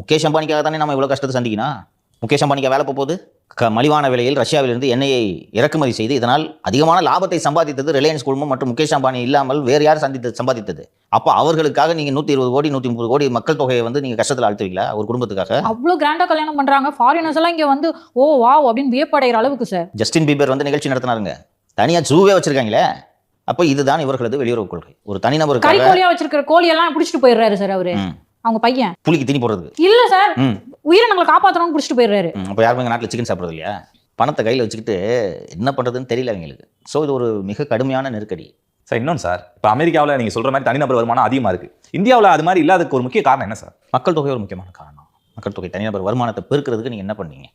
முகேஷ் அம்பானிக்காக தானே நம்ம இவ்வளோ கஷ்டத்தை சந்திக்கணும். முகேஷ் அம்பானிக்கு வேலை போகுது. மலிவான விலையில் ரஷ்யாவிலிருந்து எண்ணெயை இறக்குமதி செய்து இதனால் அதிகமான லாபத்தை சம்பாதித்தது ரிலையன்ஸ் குழுமம் மற்றும் முகேஷ் அம்பானி இல்லாமல் வேறு யார் சம்பாதித்தது? அப்போ அவர்களுக்காக நீங்கள் 120 கோடி 130 கோடி மக்கள் தொகையை வந்து நீங்கள் கஷ்டத்தில் அழுத்துவீங்களா ஒரு குடும்பத்துக்காக? அவ்வளோ கிராண்டா கல்யாணம் பண்றாங்க. ஃபாரினர்ஸ் எல்லாம் இங்க வந்து ஓ வாவ் அப்படின்னு வியப்படைகிற அளவுக்கு சார். ஜஸ்டின் பீபர் வந்து நிகழ்ச்சி நடத்தினாருங்க. தனியா ஜூவே வச்சிருக்காங்களே. அப்போ இதுதான் இவர்களது வெளியுறவு கொள்கை. ஒரு தனிநபருக்கு கறிக்கோழியா வச்சிருக்கிற கோழியெல்லாம் பிடிச்சிட்டு போயிடுறாரு சார் அவரு. அவங்க பையன் புலிக்கு தீனி போடுறது இல்ல சார், உயிரினங்களை காப்பாற்றணும்னு பிடிச்சிட்டு போயிடுறாரு. அப்போ யாருமே எங்கள் நாட்டில் சிக்கன் சாப்பிட்றது இல்லையா? பணத்தை கையில் வச்சுக்கிட்டு என்ன பண்ணுறதுன்னு தெரியல அவங்களுக்கு. ஸோ இது ஒரு மிக கடுமையான நெருக்கடி சார். இன்னொன்று சார், இப்போ அமெரிக்காவில் நீங்கள் சொல்கிற மாதிரி தனிநபர் வருமானம் அதிகமாக இருக்குது. இந்தியாவில் அது மாதிரி இல்லாததுக்கு ஒரு முக்கிய காரணம் என்ன சார்? மக்கள் தொகை ஒரு முக்கியமான காரணம். மக்கள் தொகை தனிநபர் வருமானத்தை பெருக்கிறதுக்கு நீங்கள் என்ன பண்ணீங்க?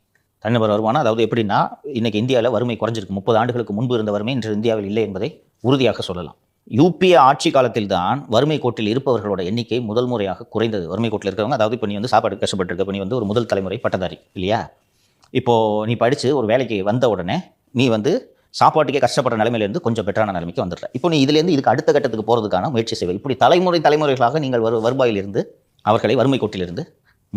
தனிநபர் வருமானம் அதாவது எப்படின்னா, இன்னைக்கு இந்தியாவில் வறுமை குறைஞ்சிருக்கு. 30 ஆண்டுகளுக்கு முன்பு இருந்த வறுமை இன்று இந்தியாவில் இல்லை என்பதை உறுதியாக சொல்லலாம். யூபிஏ ஆட்சி காலத்தில் தான் வறுமை கோட்டில் இருப்பவர்களோட எண்ணிக்கை முதல் முறையாக குறைந்தது. வறுமை கோட்டில் இருக்கிறவங்க, அதாவது இப்போ நீ வந்து சாப்பாடு கஷ்டப்பட்டு இருக்க, நீ வந்து ஒரு முதல் தலைமுறை பட்டதாரி இல்லையா? இப்போது நீ படித்து ஒரு வேலைக்கு வந்த உடனே நீ வந்து சாப்பாட்டுக்கே கஷ்டப்பட்ட நிலைமையிலேருந்து கொஞ்சம் பெட்டரான நிலைமைக்கு வந்துடுற. இப்போ நீ இதுலேருந்து இதுக்கு அடுத்த கட்டத்துக்கு போகிறதுக்கான முயற்சி செய்வது. இப்படி தலைமுறைகளாக நீங்கள் வருவாயிலிருந்து அவர்களை வறுமை கோட்டிலிருந்து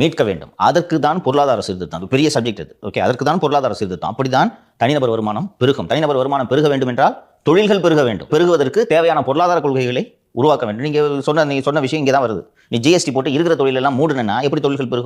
மீட்க வேண்டும். அதற்கு தான் பொருளாதார சீர்திருத்தம். அது பெரிய சப்ஜெக்ட் இது. ஓகே, அதற்கு தான் பொருளாதார சீர்திருத்தம். அப்படி தான் தனிநபர் வருமானம் பெருகும். தனிநபர் வருமானம் பெருக வேண்டும் என்றால் தொழில்கள் பெருக வேண்டும். பெருகுவதற்கு தேவையான பொருளாதார கொள்கைகளை உருவாக்க வேண்டும். நீங்கள் சொன்ன விஷயம் இங்கே தான் வருது. நீ ஜிஎஸ்டி போட்டு இருக்கிற தொழிலெல்லாம் மூடுனா எப்படி தொழில்கள் பெருகும்?